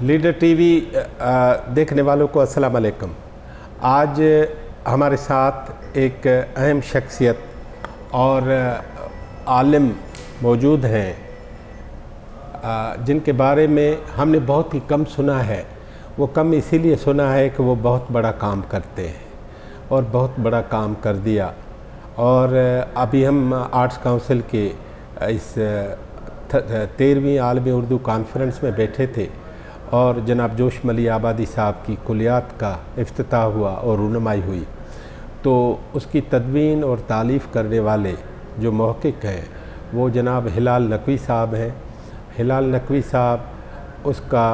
Leader T V دیکھنے والوں کو السلام علیکم۔ آج ہمارے ساتھ ایک اہم شخصیت اور عالم موجود ہیں جن کے بارے میں ہم نے بہت ہی کم سنا ہے۔ وہ کم اسی لیے سنا ہے کہ وہ بہت بڑا کام کرتے ہیں اور بہت بڑا کام کر دیا۔ اور ابھی ہم آرٹس کونسل کے اس 13ویں عالمی اردو کانفرنس میں بیٹھے تھے اور جناب جوش ملی آبادی صاحب کی کلیات کا افتتاح ہوا اور رونمائی ہوئی، تو اس کی تدوین اور تالیف کرنے والے جو محقق ہیں وہ جناب ہلال نقوی صاحب ہیں۔ ہلال نقوی صاحب اس کا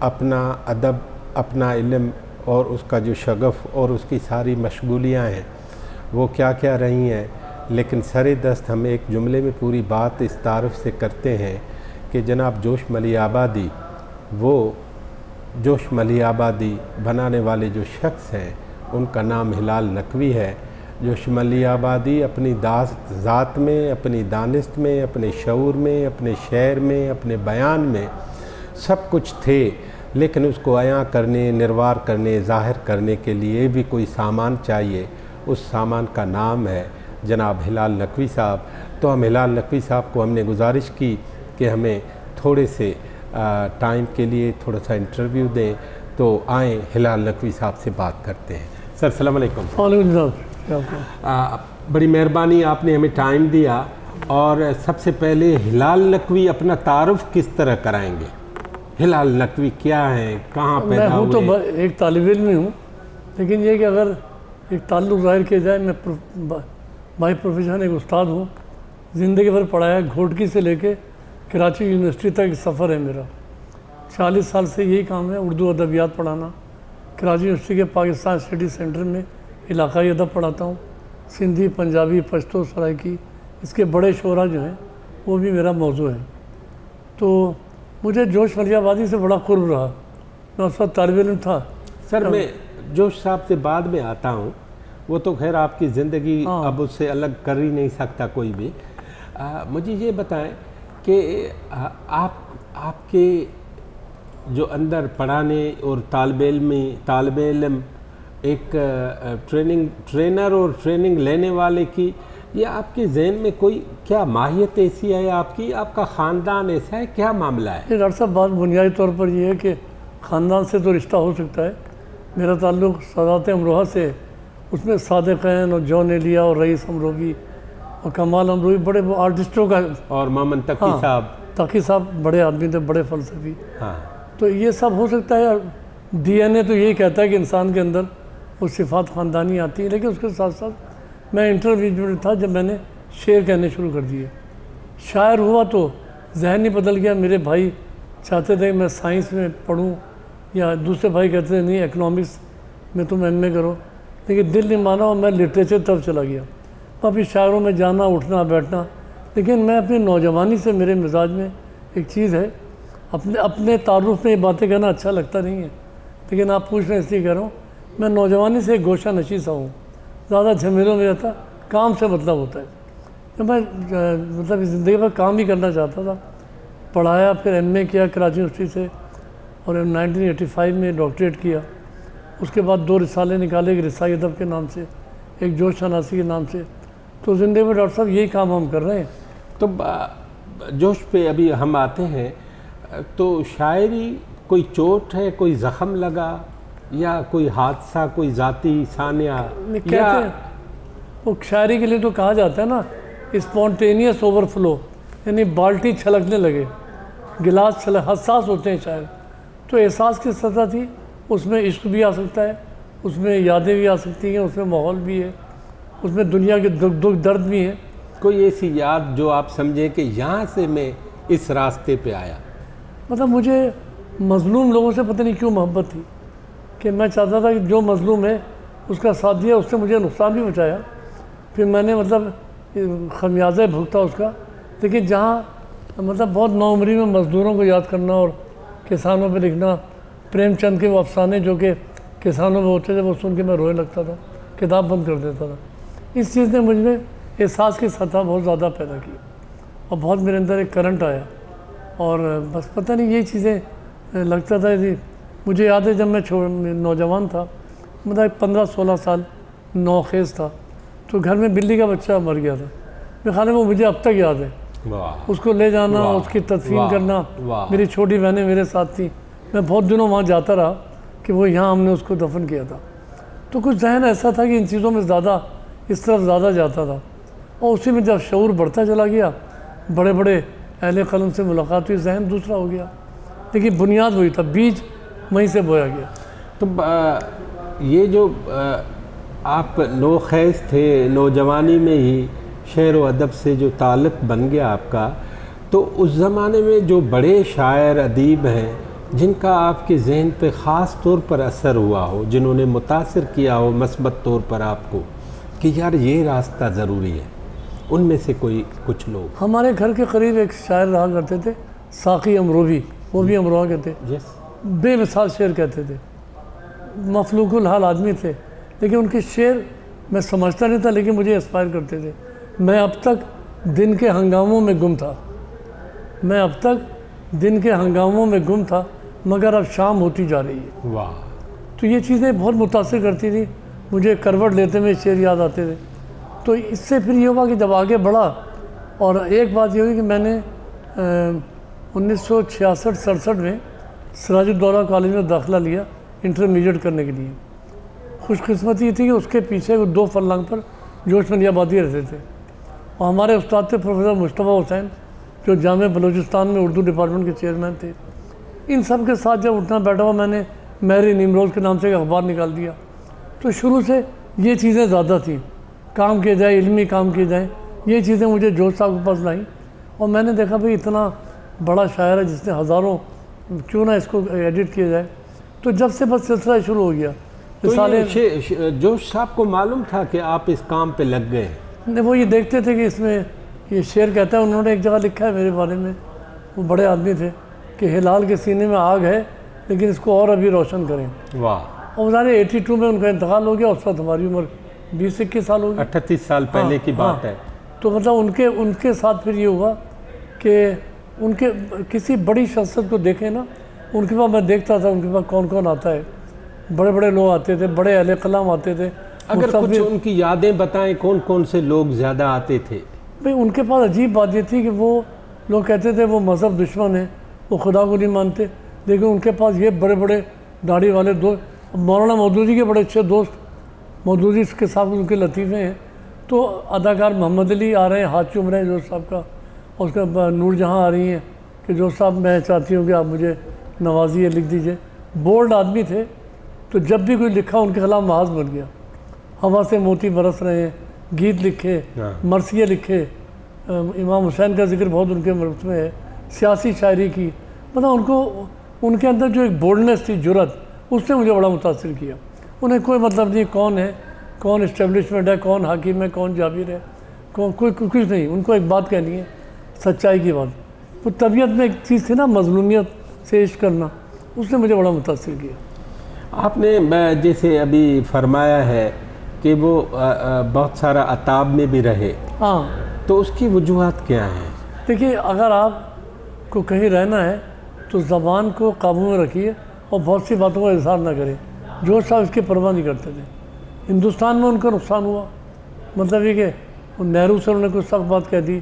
اپنا ادب، اپنا علم اور اس کا جو شغف اور اس کی ساری مشغولیاں ہیں وہ کیا کیا رہی ہیں، لیکن سر دست ہم ایک جملے میں پوری بات اس تعارف سے کرتے ہیں کہ جناب جوش ملی آبادی، وہ جوش ملی آبادی بنانے والے جو شخص ہیں ان کا نام ہلال نقوی ہے۔ جوش ملی آبادی اپنی ذات میں، اپنی دانست میں، اپنے شعور میں، اپنے شعر میں، اپنے بیان میں سب کچھ تھے، لیکن اس کو عیاں کرنے، نروار کرنے، ظاہر کرنے کے لیے بھی کوئی سامان چاہیے۔ اس سامان کا نام ہے جناب ہلال نقوی صاحب۔ تو ہم ہلال نقوی صاحب کو ہم نے گزارش کی کہ ہمیں تھوڑے سے ٹائم کے لیے تھوڑا سا انٹرویو دیں، تو آئیں ہلال نقوی صاحب سے بات کرتے ہیں۔ سر السلام علیکم۔ وعلیکم السلام۔ بڑی مہربانی، آپ نے ہمیں ٹائم دیا، اور سب سے پہلے ہلال نقوی اپنا تعارف کس طرح کرائیں گے؟ ہلال نقوی کیا ہیں، کہاں پیدا ہوئے؟ میں ہوں تو ایک طالب علم ہی ہوں، لیکن یہ کہ اگر ایک تعلق ظاہر کیا جائے، میں بائی پروفیشن ایک استاد ہوں۔ زندگی بھر پڑھایا، گھوٹکی سے لے کے کراچی یونیورسٹی تک سفر ہے میرا۔ 40 سال سے یہی کام ہے، اردو ادبیات پڑھانا۔ کراچی یونیورسٹی کے پاکستان اسٹڈی سینٹر میں علاقائی ادب پڑھاتا ہوں، سندھی، پنجابی، پشتو، سرائکی، اس کے بڑے شعراء جو ہیں وہ بھی میرا موضوع ہے۔ تو مجھے جوش ملی آبادی سے بڑا قرب رہا، میں اس وقت طالب علم تھا۔ سر میں جوش صاحب سے بعد میں آتا ہوں، وہ تو خیر آپ کی زندگی اب اس سے الگ کر ہی نہیں سکتا کوئی بھی۔ مجھے یہ بتائیں کہ آپ کے جو اندر پڑھانے اور طالب علم ایک ٹرینر اور ٹریننگ لینے والے کی، یہ آپ کے ذہن میں کوئی کیا ماہیت ایسی ہے آپ کی، آپ کا خاندان ایسا ہے، کیا معاملہ ہے؟ ڈاکٹر صاحب، بات بنیادی طور پر یہ ہے کہ خاندان سے تو رشتہ ہو سکتا ہے۔ میرا تعلق سادات امروہہ سے ہے، اس میں صادقین اور جون ایلیا اور رئیس امروی اور کمال امروی بڑے آرٹسٹوں کا، اور محمد تقی صاحب۔ تقی صاحب بڑے آدمی تھے، بڑے فلسفی۔ ہاں، تو یہ سب ہو سکتا ہے۔ ڈی این اے تو یہی کہتا ہے کہ انسان کے اندر وہ صفات خاندانی آتی ہیں، لیکن اس کے ساتھ ساتھ میں انٹرویو میں تھا جب میں نے شعر کہنے شروع کر دیے، شاعر ہوا تو ذہن ہی بدل گیا۔ میرے بھائی چاہتے تھے کہ میں سائنس میں پڑھوں، یا دوسرے بھائی کہتے تھے نہیں اکنامکس میں تم ایم اے کرو، لیکن دل نہیں مانا اور میں لٹریچر طرف چلا گیا۔ ابھی شاعروں میں جانا، اٹھنا بیٹھنا، لیکن میں اپنی نوجوانی سے میرے مزاج میں ایک چیز ہے، اپنے تعارف میں یہ باتیں کہنا اچھا لگتا نہیں ہے، لیکن آپ پوچھ رہے ہیں اس لیے کہہ رہا ہوں۔ میں نوجوانی سے ایک گوشہ نشیں سا ہوں، زیادہ جھمیلوں میں رہتا، کام سے مطلب ہوتا ہے۔ تو میں مطلب زندگی پر کام ہی کرنا چاہتا تھا۔ پڑھایا، پھر ایم اے کیا کراچی یونیورسٹی سے، اور 1985 میں ڈاکٹریٹ کیا۔ اس کے بعد 2 رسالے نکالے، ایک رسائی ادب کے نام سے، ایک جوش شناسی کے نام سے۔ تو زندگی میں ڈاکٹر صاحب یہی کام ہم کر رہے ہیں۔ تو جوش پہ ابھی ہم آتے ہیں، تو شاعری کوئی چوٹ ہے، کوئی زخم لگا، یا کوئی حادثہ، کوئی ذاتی سانحہ؟ کہتے ہیں وہ شاعری کے لیے تو کہا جاتا ہے نا اسپونٹینیس اوور فلو، یعنی بالٹی چھلکنے لگے، گلاس حساس ہوتے ہیں شاعر۔ تو احساس کی سطح تھی، اس میں عشق بھی آ سکتا ہے، اس میں یادیں بھی آ سکتی ہیں، اس میں ماحول بھی ہے، اس میں دنیا کے دکھ درد بھی ہیں۔ کوئی ایسی یاد جو آپ سمجھیں کہ یہاں سے میں اس راستے پہ آیا؟ مطلب مجھے مظلوم لوگوں سے پتہ نہیں کیوں محبت تھی، کہ میں چاہتا تھا کہ جو مظلوم ہے اس کا ساتھ دیا، اس سے مجھے نقصان بھی بچایا، پھر میں نے مطلب خمیازہ بھگتا اس کا۔ لیکن جہاں مطلب بہت نوعمری میں مزدوروں کو یاد کرنا اور کسانوں پہ لکھنا، پریم چند کے وہ افسانے جو کہ کسانوں میں ہوتے تھے، وہ سن کے میں رونے لگتا تھا، کتاب بند کر دیتا تھا۔ اس چیز نے مجھ میں احساس کی سطح بہت زیادہ پیدا کی، اور بہت میرے اندر ایک کرنٹ آیا، اور بس پتہ نہیں یہ چیزیں لگتا تھا جی مجھے یاد ہے جب میں نوجوان تھا، مطلب 15-16 سال نوخیز تھا، تو گھر میں بلی کا بچہ مر گیا تھا. میرے خیال میں وہ مجھے اب تک یاد ہے. اس کو لے جانا، اس کی تدفین کرنا. میری چھوٹی بہنیں میرے ساتھ تھیں. میں بہت دنوں وہاں جاتا رہا کہ وہ یہاں ہم نے اس کو دفن کیا تھا. تو کچھ ذہن ایسا تھا کہ ان چیزوں میں زیادہ اس طرف زیادہ جاتا تھا، اور اسی میں جب شعور بڑھتا چلا گیا، بڑے بڑے اہل قلم سے ملاقات ہوئی، ذہن دوسرا ہو گیا. لیکن بنیاد وہی تھا، بیج وہیں سے بویا گیا. تو یہ جو آپ نوخیز تھے، نوجوانی میں ہی شعر و ادب سے جو تعلق بن گیا آپ کا، تو اس زمانے میں جو بڑے شاعر ادیب ہیں جن کا آپ کے ذہن پہ خاص طور پر اثر ہوا ہو، جنہوں نے متاثر کیا ہو مثبت طور پر آپ کو کہ یار یہ راستہ ضروری ہے، ان میں سے کوئی کچھ لوگ؟ ہمارے گھر کے قریب ایک شاعر رہا کرتے تھے، ساقی امروی، وہ بھی امروہہ کے تھے. بے مثال شعر کہتے تھے، مفلوق الحال آدمی تھے، لیکن ان کے شعر میں سمجھتا نہیں تھا، لیکن مجھے انسپائر کرتے تھے. میں اب تک دن کے ہنگاموں میں گم تھا، مگر اب شام ہوتی جا رہی ہے. واہ. تو یہ چیزیں بہت متاثر کرتی تھیں مجھے. کروٹ لیتے میں شعر یاد آتے تھے. تو اس سے پھر یہ ہوا کہ جب آگے بڑھا، اور ایک بات یہ ہوئی کہ میں نے 1966-67 میں سراج الدولہ کالج میں داخلہ لیا انٹرمیڈیٹ کرنے کے لیے. خوش قسمتی یہ تھی کہ اس کے پیچھے 2 فلنگ پر جوش ملی آبادی رہتے تھے، اور ہمارے استاد تھے پروفیسر مصطفیٰ حسین، جو جامعہ بلوچستان میں اردو ڈپارٹمنٹ کے چیئرمین تھے. ان سب کے ساتھ جب اٹھنا بیٹھا ہوا، میں نے مہری نیمروز کے نام سے ایک اخبار نکال دیا. تو شروع سے یہ چیزیں زیادہ تھیں، کام کیے جائے، علمی کام کیے جائیں، یہ چیزیں مجھے جوش صاحب کے پاس لائیں. اور میں نے دیکھا بھئی اتنا بڑا شاعر ہے جس نے ہزاروں، کیوں نہ اس کو ایڈٹ کیا جائے. تو جب سے بس سلسلہ شروع ہو گیا. جوش صاحب کو معلوم تھا کہ آپ اس کام پہ لگ گئے؟ وہ یہ دیکھتے تھے کہ اس میں یہ شعر کہتا ہے. انہوں نے ایک جگہ لکھا ہے میرے بارے میں، وہ بڑے آدمی تھے، کہ ہلال کے سینے میں آگ ہے لیکن اس کو اور ابھی روشن کریں. واہ. اور ظاہر 82 میں ان کا انتقال ہو گیا. اس وقت ہماری عمر 20-21 سال ہوگی، 38 سال پہلے کی بات ہے. تو مطلب ان کے ساتھ پھر یہ ہوا کہ ان کے کسی بڑی شخصیت کو دیکھیں نا، ان کے پاس میں دیکھتا تھا ان کے پاس کون کون آتا ہے. بڑے بڑے لوگ آتے تھے، بڑے اہل قلم آتے تھے. اگر کچھ ان کی یادیں بتائیں، کون کون سے لوگ زیادہ آتے تھے؟ بھئی ان کے پاس عجیب بات یہ تھی کہ وہ لوگ کہتے تھے وہ مذہب دشمن ہیں، وہ خدا کو نہیں مانتے، لیکن ان کے پاس یہ بڑے بڑے داڑھی والے دوست، مولانا مودودی کے بڑے اچھے دوست، مودودی کے ساتھ ان کے لطیفے ہیں. تو اداکار محمد علی آ رہے ہیں، ہاتھ چوم رہے ہیں جوش صاحب کا، اور اس کے نور جہاں آ رہی ہیں کہ جوش صاحب میں چاہتی ہوں کہ آپ مجھے نوازیے، لکھ دیجئے. بولڈ آدمی تھے، تو جب بھی کوئی لکھا ان کے خلاف محاذ بن گیا. ہوا سے موتی برس رہے ہیں، گیت لکھے، مرثیے لکھے. امام حسین کا ذکر بہت ان کے مرتبہ میں ہے. سیاسی شاعری کی، مطلب ان کے اندر جو ایک بولڈنس تھی، جرأت، اس نے مجھے بڑا متاثر کیا. انہیں کوئی مطلب نہیں کون ہے، کون اسٹیبلشمنٹ ہے، کون حاکم ہے، کون جابر ہے، کوئی کچھ نہیں. ان کو ایک بات کہنی ہے، سچائی کی بات. وہ طبیعت میں ایک چیز تھی نا، مظلومیت سے عشق کرنا، اس نے مجھے بڑا متاثر کیا. آپ نے جیسے ابھی فرمایا ہے کہ وہ بہت سارا عتاب میں بھی رہے، ہاں، تو اس کی وجوہات کیا ہیں؟ دیکھیے، اگر آپ کو کہیں رہنا ہے تو زبان کو قابو میں رکھیے اور بہت سی باتوں کا اظہار نہ کریں. جوش صاحب اس کی پرواہ نہیں کرتے تھے. ہندوستان میں ان کا نقصان ہوا، مطلب یہ کہ نہرو سے انہوں نے کچھ سخت بات کہہ دی.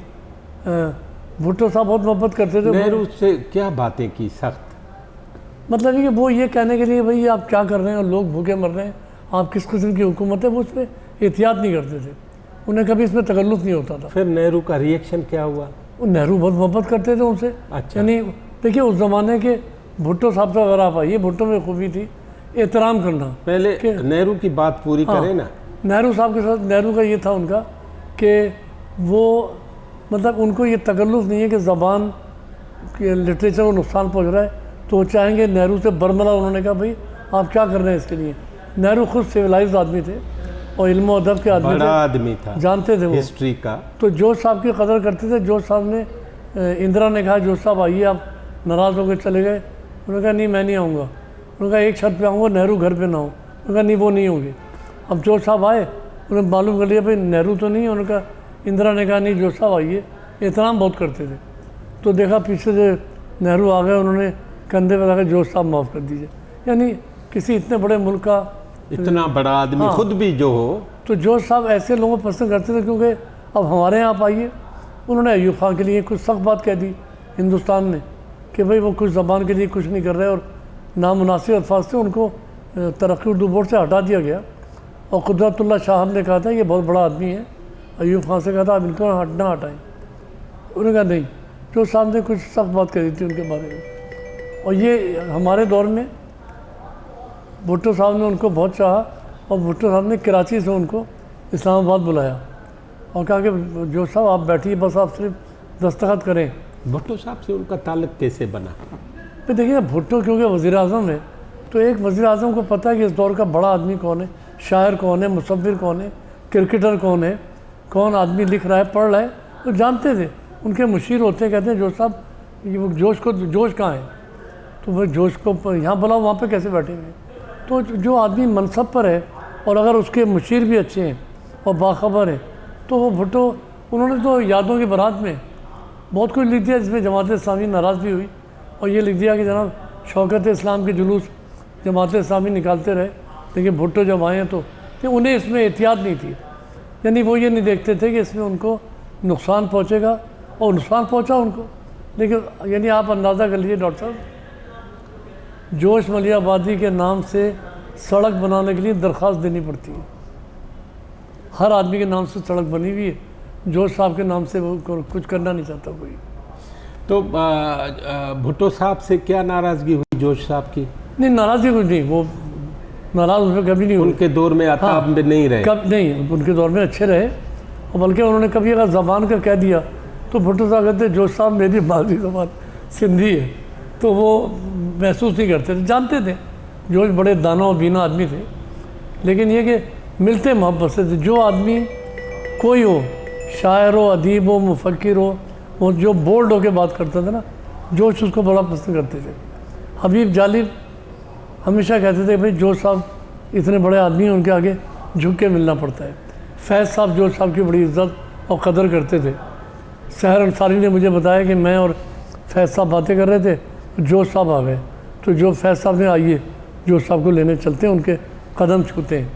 بھٹو صاحب بہت محبت کرتے تھے. نہرو سے کیا باتیں کی سخت؟ مطلب یہ کہ وہ یہ کہنے کے لیے بھئی آپ کیا کر رہے ہیں اور لوگ بھوکے مر رہے ہیں، آپ کس قسم کی حکومت ہے، وہ اس پہ احتیاط نہیں کرتے تھے. انہیں کبھی اس میں تکلف نہیں ہوتا تھا. پھر نہرو کا ریئیکشن کیا ہوا؟ نہرو بہت محبت کرتے تھے ان سے. اچھا. یعنی دیکھیے اس زمانے کے بھٹو صاحب سے اگر آپ آئیے، بھٹو میں خوبی تھی احترام کرنا. پہلے نہرو کی بات پوری کریں نا. نہرو صاحب کے ساتھ نہرو کا یہ تھا ان کا کہ وہ مطلب ان کو یہ تکلف نہیں ہے کہ زبان کے لٹریچر کو نقصان پہنچ رہا ہے، تو وہ چاہیں گے. نہرو سے برملا انہوں نے کہا بھئی آپ کیا کر رہے ہیں اس کے لیے. نہرو خود سویلائزڈ آدمی تھے اور علم و ادب کے بڑا آدمی تھا، جانتے تھے وہ ہسٹری کا. تو جوش صاحب کی قدر کرتے تھے. جوش صاحب نے اندرا نے کہا جوش صاحب آئیے، آپ ناراض ہو کے چلے گئے. انہوں نے کہا نہیں میں نہیں آؤں گا. انہوں نے کہا ایک چھت پہ آؤں گا، نہرو گھر پہ نہ ہوں. انہوں نے کہا نہیں وہ نہیں ہوں گے. اب جوش صاحب آئے، انہوں نے معلوم کر لیا بھائی نہرو تو نہیں ہے. انہوں نے کہا اندرا نے کہا نہیں جوش صاحب آئیے. احترام بہت کرتے تھے. تو دیکھا پیچھے سے نہرو آ گئے، انہوں نے کندھے پہ لگا جوش صاحب معاف کر دیجیے. یعنی کسی اتنے بڑے ملک کا اتنا بڑا آدمی خود بھی جو ہو. تو جوش صاحب ایسے لوگوں کو پسند کرتے تھے کیونکہ اب ہمارے یہاں آپ آئیے, انہوں نے ایوب خان کے لیے کچھ سخت بات کہہ دی ہندوستان میں کہ بھئی وہ کچھ زبان کے لیے کچھ نہیں کر رہے, اور نامناسب الفاظ سے ان کو ترقی اردو بورڈ سے ہٹا دیا گیا. اور قدرت اللہ شاہ نے کہا تھا یہ بہت بڑا آدمی ہے, ایوب خان سے کہا تھا آپ ان کو ہٹائیں. انہوں نے کہا نہیں, جو صاحب نے کچھ سخت بات کہی تھی ان کے بارے میں. اور یہ ہمارے دور میں بھٹو صاحب نے ان کو بہت چاہا, اور بھٹو صاحب نے کراچی سے ان کو اسلام آباد بلایا اور کہا کہ جو صاحب آپ بیٹھیے, بس آپ صرف دستخط کریں. بھٹو صاحب سے ان کا تعلق کیسے بنا؟ پھر دیکھیے بھٹو کیونکہ وزیر اعظم ہے, تو ایک وزیر اعظم کو پتہ ہے کہ اس دور کا بڑا آدمی کون ہے, شاعر کون ہے, مصور کون ہے, کرکٹر کون ہے, کون آدمی لکھ رہا ہے, پڑھ رہا ہے, تو جانتے تھے. ان کے مشیر ہوتے ہیں, کہتے ہیں جوش صاحب یہ جوش کہاں ہے, تو وہ جوش کو یہاں بلاؤ, وہاں پہ کیسے بیٹھیں گے. تو جو آدمی منصب پر ہے اور اگر اس کے مشیر بھی اچھے ہیں اور باخبر ہیں, تو وہ بھٹو انہوں نے تو یادوں کی برات میں بہت کچھ لکھ دیا جس میں جماعت اسلامی ناراض بھی ہوئی, اور یہ لکھ دیا کہ جناب شوکت اسلام کے جلوس جماعت اسلامی نکالتے رہے, لیکن بھٹو جب آئے ہیں تو کہ انہیں اس میں احتیاط نہیں تھی. یعنی وہ یہ نہیں دیکھتے تھے کہ اس میں ان کو نقصان پہنچے گا, اور نقصان پہنچا ان کو. لیکن یعنی آپ اندازہ کر لیجیے ڈاکٹر صاحب, جوش ملیح آبادی کے نام سے سڑک بنانے کے لیے درخواست دینی پڑتی ہے. ہر آدمی کے نام سے سڑک بنی ہوئی ہے, جوش صاحب کے نام سے وہ کچھ کرنا نہیں چاہتا کوئی. تو بھٹو صاحب سے کیا ناراضگی ہوئی جوش صاحب کی؟ نہیں ناراضگی کچھ نہیں, وہ ناراض ان سے کبھی نہیں ہوئی. ان کے دور میں عطاب میں نہیں رہے؟ نہیں, ان کے دور میں اچھے رہے, اور بلکہ انہوں نے کبھی اگر زبان کا کہہ دیا تو بھٹو صاحب کہتے جوش صاحب میری مادری زبان سندھی ہے, تو وہ محسوس نہیں کرتے تھے. جانتے تھے جوش بڑے دانا و بینا آدمی تھے, لیکن یہ کہ ملتے محبت سے تھے. جو آدمی کوئی ہو, شاعر ہو, ادیب ہو, مفکر ہو, وہ جو بولڈ ہو کے بات کرتا تھا نا, جوش اس کو بڑا پسند کرتے تھے. حبیب جالب ہمیشہ کہتے تھے بھئی جوش صاحب اتنے بڑے آدمی ہیں, ان کے آگے جھک کے ملنا پڑتا ہے. فیض صاحب جوش صاحب کی بڑی عزت اور قدر کرتے تھے. سحر انصاری نے مجھے بتایا کہ میں اور فیض صاحب باتیں کر رہے تھے, جوش صاحب آ گئے, تو جو فیض صاحب نے آئیے جوش صاحب کو لینے چلتے ہیں, ان کے قدم چھوتے ہیں.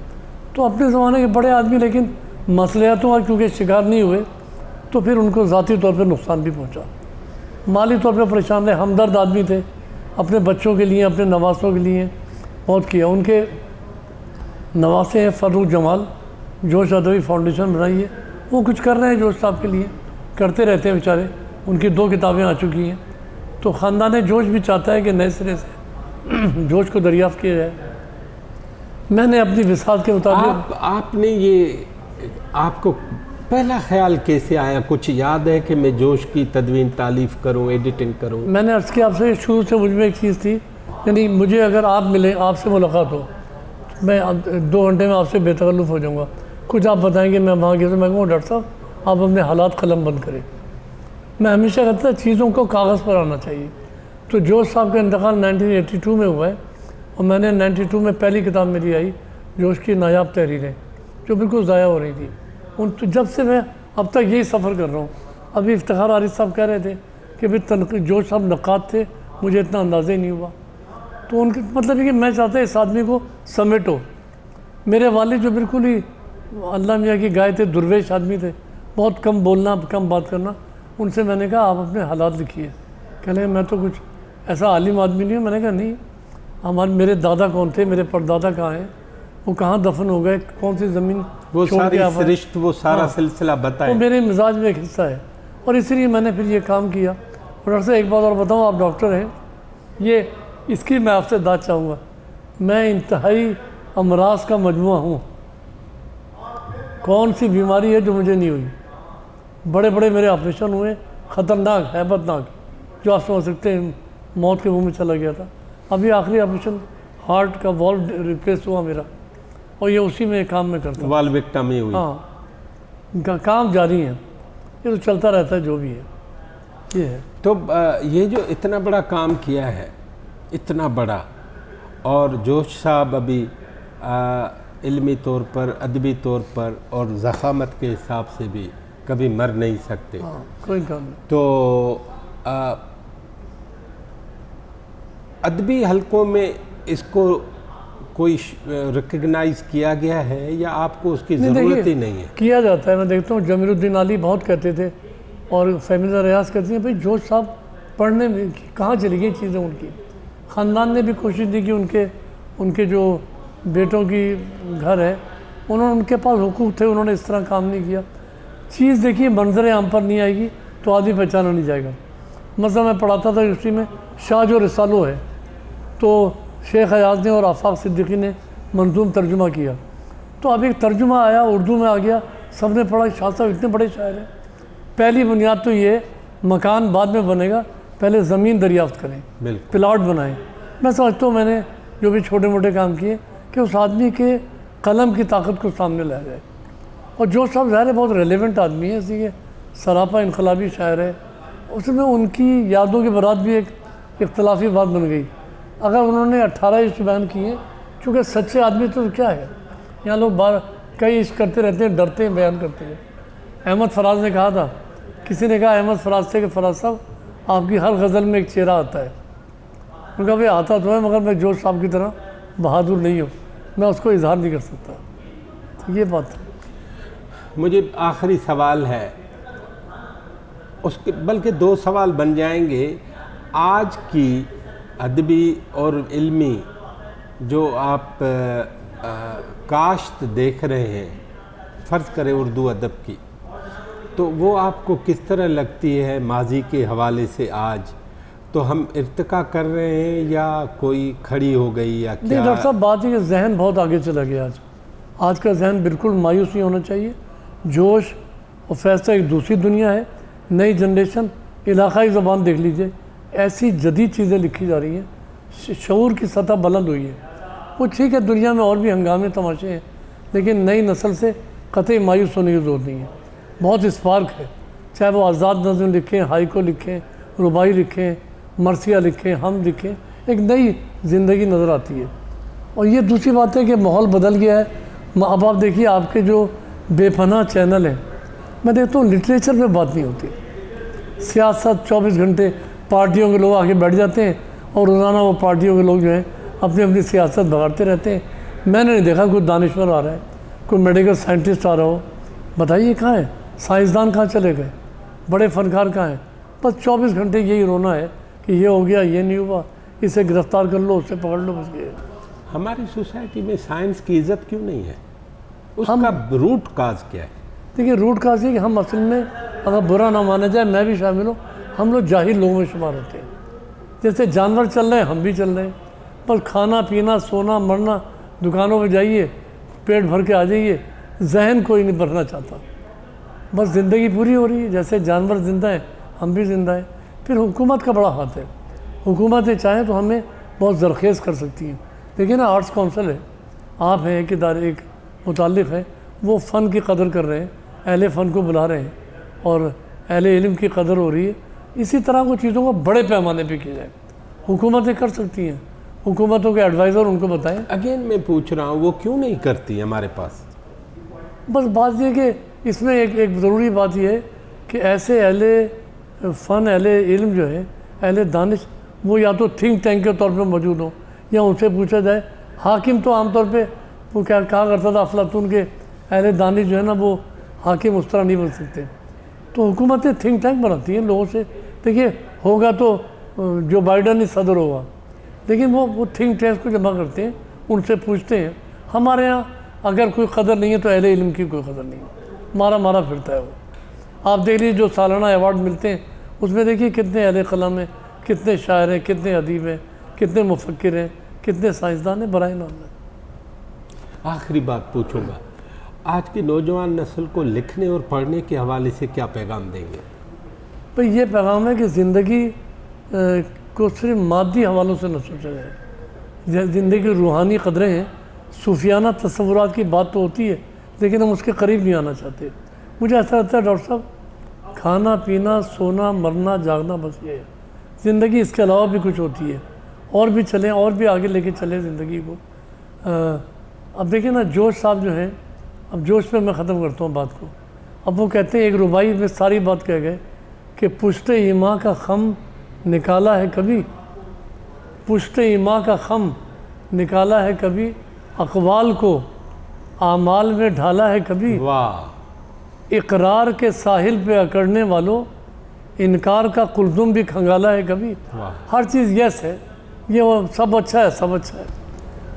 تو اپنے زمانے کے بڑے آدمی, لیکن مصلحتوں کا کیونکہ شکار نہیں ہوئے, تو پھر ان کو ذاتی طور پہ نقصان بھی پہنچا, مالی طور پہ پریشان رہے. ہمدرد آدمی تھے, اپنے بچوں کے لیے, اپنے نواسوں کے لیے بہت کیا. ان کے نواسے ہیں فروخ جمال, جوش ادبی فاؤنڈیشن بنائی ہے, وہ کچھ کر رہے ہیں جوش صاحب کے لیے, کرتے رہتے ہیں بیچارے. ان کی 2 کتابیں آ چکی ہیں. تو خاندان جوش بھی چاہتا ہے کہ نئے سرے سے جوش کو دریافت کیا جائے. میں نے اپنی وسعت کے مطابق آپ نے یہ, آپ کو پہلا خیال کیسے آیا؟ کچھ یاد ہے کہ میں جوش کی تدوین تالیف کروں, ایڈیٹنگ کروں؟ میں نے عرض کیا آپ سے, شروع سے مجھ میں ایک چیز تھی, یعنی مجھے اگر آپ ملیں, آپ سے ملاقات ہو, میں 2 گھنٹے میں آپ سے بے تکلف ہو جاؤں گا. کچھ آپ بتائیں گے, میں وہاں کیسے, میں کہوں ڈاکٹر صاحب آپ اپنے حالات قلم بند کریں. میں ہمیشہ کہتا تھا چیزوں کو کاغذ پر آنا چاہیے. تو جوش صاحب کا انتقال 1982 میں ہوا ہے, اور میں نے 92 میں پہلی کتاب میری آئی جوش کی نایاب تحریریں, جو بالکل ضائع ہو رہی تھی. جب سے میں اب تک یہی سفر کر رہا ہوں. ابھی افتخار عارف صاحب کہہ رہے تھے کہ بھئی جوش صاحب نقاد تھے, مجھے اتنا اندازہ ہی نہیں ہوا. تو ان کے مطلب ہے کہ میں چاہتا اس آدمی کو سمیٹو. میرے والد جو بالکل ہی اللہ میاں کی گائے تھے, درویش آدمی تھے, بہت کم بولنا, کم بات کرنا. ان سے میں نے کہا آپ اپنے حالات لکھیے. کہنے لگے میں تو کچھ ایسا عالم آدمی نہیں ہوں. میں نے کہا نہیں, میرے دادا کون تھے, میرے پردادا کہاں ہیں, وہ کہاں دفن ہو گئے, کون سی زمین وہ ساری سرشت, وہ سارا سلسلہ بتائیں. وہ میرے مزاج میں ایک حصہ ہے, اور اسی لیے میں نے پھر یہ کام کیا. اور ڈاکٹر صاحب ایک بات اور بتاؤں, آپ ڈاکٹر ہیں, یہ اس کی میں آپ سے داد چاہوں گا. میں انتہائی امراض کا مجموعہ ہوں. کون سی بیماری ہے جو مجھے نہیں ہوئی؟ بڑے بڑے میرے آپریشن ہوئے, خطرناک, ہیبت ناک, جو آپ سمجھ سکتے ہیں موت کے منہ میں چلا گیا تھا. ابھی آخری آپریشن ہارٹ کا والو ریپلیس ہوا میرا, اور یہ اسی میں کام میں کرتا ہوں. والویکٹمی ہوئی. ہاں, کام جاری ہے, یہ تو چلتا رہتا ہے جو بھی ہے. یہ ہے. تو یہ جو اتنا بڑا کام کیا ہے, اتنا بڑا, اور جوش صاحب ابھی علمی طور پر, ادبی طور پر اور ضخامت کے حساب سے بھی کبھی مر نہیں سکتے. کوئی کام نہیں. تو ادبی حلقوں میں اس کو کوئی ریکگنائز کیا گیا ہے یا آپ کو اس کی ضرورت ہی نہیں ہے؟ کیا جاتا ہے. میں دیکھتا ہوں جمیل الدین علی بہت کہتے تھے اور فہمیدہ ریاض کہتی ہیں بھائی جوش صاحب پڑھنے میں کہاں چلی گئی چیزیں ان کی. خاندان نے بھی کوشش کی کہ ان کے جو بیٹوں کی گھر ہے ان کے پاس حقوق تھے, انہوں نے اس طرح کام نہیں کیا. چیز دیکھیے منظر عام پر نہیں آئے گی تو آدمی پہچانا نہیں جائے گا. مثلا میں پڑھاتا تھا یونیورسٹی میں شاہ جو رسالو ہے تو شیخ ایاز نے اور آفاق صدیقی نے منظوم ترجمہ کیا, تو اب ایک ترجمہ آیا اردو میں آ گیا, سب نے پڑھا شاہ صاحب اتنے بڑے شاعر ہیں. پہلی بنیاد تو یہ مکان بعد میں بنے گا, پہلے زمین دریافت کریں, پلاٹ بنائیں. میں سمجھتا ہوں میں نے جو بھی چھوٹے موٹے کام کیے کہ اس آدمی کے قلم کی طاقت کو سامنے لایا جائے. اور جو صاحب ظاہر ہے بہت ریلیونٹ آدمی ہے, اسی کے سراپا انقلابی شاعر ہے, اس میں ان کی یادوں کے برات بھی ایک اختلافی بات بن گئی. اگر انہوں نے 18 عشق بیان کیے, چونکہ سچے آدمی تو کیا ہے, یہاں لوگ کئی عشق کرتے رہتے ہیں, ڈرتے ہیں بیان کرتے ہیں. احمد فراز نے کہا تھا, کسی نے کہا احمد فراز سے کہ فراز صاحب آپ کی ہر غزل میں ایک چہرہ آتا ہے. انہوں نے کہا بھائی آتا تو ہے مگر میں جوش صاحب کی طرح بہادر نہیں ہوں, میں اس کو اظہار نہیں کر سکتا. تو یہ بات ہے. مجھے آخری سوال ہے, اس کے بلکہ 2 سوال بن جائیں گے. آج کی ادبی اور علمی جو آپ کاشت دیکھ رہے ہیں, فرض کریں اردو ادب کی, تو وہ آپ کو کس طرح لگتی ہے ماضی کے حوالے سے؟ آج تو ہم ارتقا کر رہے ہیں یا کوئی کھڑی ہو گئی یا کیا؟ نہیں ڈاکٹر صاحب, بات ہے کہ ذہن بہت آگے چلا گیا. آج کا ذہن بالکل مایوس نہیں ہونا چاہیے. جوش اور فیصلہ ایک دوسری دنیا ہے. نئی جنریشن, علاقائی زبان دیکھ لیجئے, ایسی جدید چیزیں لکھی جا رہی ہیں, شعور کی سطح بلند ہوئی ہے. وہ ٹھیک ہے دنیا میں اور بھی ہنگامے تماشے ہیں, لیکن نئی نسل سے قطعی مایوس ہونے کی ضرورت نہیں ہے. بہت اسپارک ہے, چاہے وہ آزاد نظم لکھیں, ہائیکو لکھیں, ربائی لکھیں, مرثیہ لکھیں, ہم لکھیں, ایک نئی زندگی نظر آتی ہے. اور یہ دوسری بات ہے کہ ماحول بدل گیا ہے. اب آپ دیکھیے آپ کے جو بے پناہ چینل ہیں, میں دیکھتا ہوں لٹریچر میں بات نہیں ہوتی. سیاست 24 گھنٹے پارٹیوں کے لوگ آگے بیٹھ جاتے ہیں اور روزانہ وہ پارٹیوں کے لوگ جو ہیں اپنی اپنی سیاست بگاڑتے رہتے ہیں. میں نے نہیں دیکھا کوئی دانشور آ رہا ہے, کوئی میڈیکل سائنٹسٹ آ رہا ہو. بتائیے کہاں ہیں سائنسدان, کہاں چلے گئے, بڑے فنکار کہاں ہیں؟ بس 24 گھنٹے یہی رونا ہے کہ یہ ہو گیا, یہ نہیں ہوا, اسے گرفتار کر لو, اسے پکڑ لو, بس یہ. ہماری سوسائٹی میں سائنس کی عزت کیوں نہیں ہے؟ اس کا روٹ کاز کیا ہے؟ دیکھیے روٹ کاز یہ کہ ہم اصل میں, اگر برا نہ مانا جائے میں بھی شامل ہوں, ہم لوگ جاہل لوگوں میں شمار ہوتے ہیں. جیسے جانور چل رہے ہیں ہم بھی چل رہے ہیں, بس کھانا پینا سونا مرنا, دکانوں پہ جائیے پیٹ بھر کے آ جائیے, ذہن کوئی نہیں بھرنا چاہتا. بس زندگی پوری ہو رہی ہے, جیسے جانور زندہ ہیں ہم بھی زندہ ہیں. پھر حکومت کا بڑا ہاتھ ہے. حکومتیں چاہیں تو ہمیں بہت زرخیز کر سکتی ہیں. دیکھیں نا آرٹس کونسل ہے, آپ ہیں ایک ادارے, ایک متعلق ہے, وہ فن کی قدر کر رہے ہیں, اہل فن کو بلا رہے ہیں اور اہل علم کی قدر ہو رہی ہے. اسی طرح کو چیزوں کو بڑے پیمانے پہ کیا جائے. حکومتیں کر سکتی ہیں, حکومتوں کے ایڈوائزر ان کو بتائیں. اگین میں پوچھ رہا ہوں وہ کیوں نہیں کرتی ہمارے پاس؟ بس بات یہ کہ اس میں ایک ضروری بات یہ ہے کہ ایسے اہل فن, اہل علم جو ہے, اہل دانش, وہ یا تو تھنک ٹینک کے طور پہ موجود ہوں یا ان سے پوچھا جائے. حاکم تو عام طور پہ وہ کہا کرتا تھا افلاطون کے اہل دانش جو ہے نا وہ حاکم اس طرح نہیں بن سکتے. تو حکومتیں تھنک ٹینک بناتی ہیں لوگوں سے. دیکھیے ہوگا تو جو بائیڈن ہی صدر ہوگا, لیکن وہ تھنک ٹینک کو جمع کرتے ہیں, ان سے پوچھتے ہیں. ہمارے ہاں اگر کوئی قدر نہیں ہے تو اہل علم کی کوئی قدر نہیں ہے, مارا پھرتا ہے وہ. آپ دیکھ لیجیے جو سالانہ ایوارڈ ملتے ہیں اس میں دیکھیے کتنے اہل قلم ہیں, کتنے شاعر ہیں, کتنے ادیب ہیں, کتنے مفکر ہیں, کتنے سائنسدان ہیں, برائے نام ہے. آخری بات پوچھوں گا, آج کی نوجوان نسل کو لکھنے اور پڑھنے کے حوالے سے کیا پیغام دیں گے؟ بھئی یہ پیغام ہے کہ زندگی کو صرف مادی حوالوں سے نہ سوچا جائے. زندگی کی روحانی قدریں ہیں, صوفیانہ تصورات کی بات تو ہوتی ہے لیکن ہم اس کے قریب نہیں آنا چاہتے. مجھے ایسا لگتا ہے ڈاکٹر صاحب, کھانا پینا سونا مرنا جاگنا بس یہ ہے. زندگی اس کے علاوہ بھی کچھ ہوتی ہے, اور بھی چلیں, اور بھی آگے لے کے چلیں زندگی کو. اب دیکھیں نا جوش صاحب جو ہیں, اب جوش پہ میں ختم کرتا ہوں بات کو. اب وہ کہتے ہیں, ایک ربائی میں ساری بات کہہ گئے کہ پشت ایماں کا خم نکالا ہے کبھی, پشت ایما کا خم نکالا ہے کبھی، اقوال کو اعمال میں ڈھالا ہے کبھی، واہ، اقرار کے ساحل پہ اکڑنے والوں انکار کا قلزم بھی کھنگالا ہے کبھی۔ واہ، ہر چیز یس ہے، یہ وہ سب اچھا ہے، سب اچھا ہے۔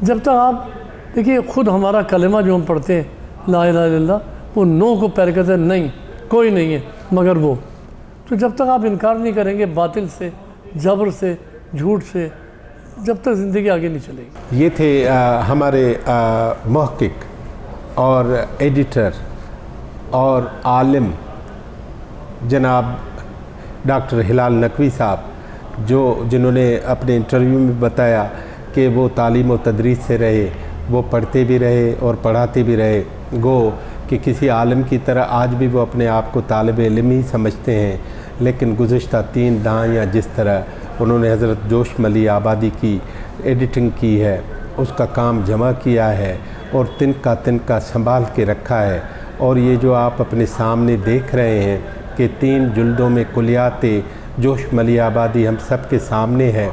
جب تک آپ دیکھیے خود ہمارا کلمہ جو ہم پڑھتے ہیں لا الہ الا اللہ، وہ نو کو پیر کہتے ہیں، نہیں کوئی نہیں ہے مگر وہ۔ تو جب تک آپ انکار نہیں کریں گے باطل سے، جبر سے، جھوٹ سے، جب تک زندگی آگے نہیں چلے گی۔ یہ تھے ہمارے محقق اور ایڈیٹر اور عالم جناب ڈاکٹر ہلال نقوی صاحب، جنہوں نے اپنے انٹرویو میں بتایا کہ وہ تعلیم و تدریس سے رہے، وہ پڑھتے بھی رہے اور پڑھاتے بھی رہے، گو کہ کسی عالم کی طرح آج بھی وہ اپنے آپ کو طالب علم ہی سمجھتے ہیں، لیکن گزشتہ 3 دہائیاں جس طرح انہوں نے حضرت جوش ملی آبادی کی ایڈیٹنگ کی ہے، اس کا کام جمع کیا ہے اور تنکا سنبھال کے رکھا ہے۔ اور یہ جو آپ اپنے سامنے دیکھ رہے ہیں کہ 3 جلدوں میں کلیات جوش ملی آبادی ہم سب کے سامنے ہے،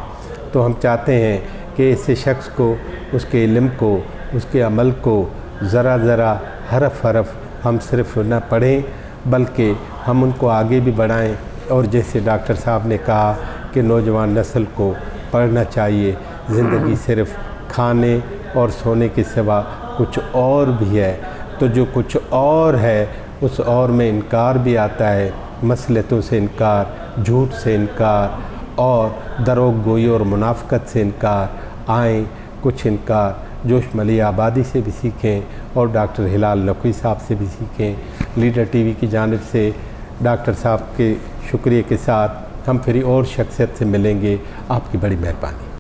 تو ہم چاہتے ہیں کہ ایسے شخص کو، اس کے علم کو، اس کے عمل کو ذرا ذرا، حرف حرف ہم صرف نہ پڑھیں بلکہ ہم ان کو آگے بھی بڑھائیں۔ اور جیسے ڈاکٹر صاحب نے کہا کہ نوجوان نسل کو پڑھنا چاہیے، زندگی صرف کھانے اور سونے کے سوا کچھ اور بھی ہے، تو جو کچھ اور ہے اس اور میں انکار بھی آتا ہے، مصلحتوں سے انکار، جھوٹ سے انکار اور دروغ گوئی اور منافقت سے انکار۔ آئیں کچھ انکار جوش ملی آبادی سے بھی سیکھیں اور ڈاکٹر ہلال نقوی صاحب سے بھی سیکھیں۔ لیڈر ٹی وی کی جانب سے ڈاکٹر صاحب کے شکریہ کے ساتھ ہم پھر اور شخصیت سے ملیں گے۔ آپ کی بڑی مہربانی۔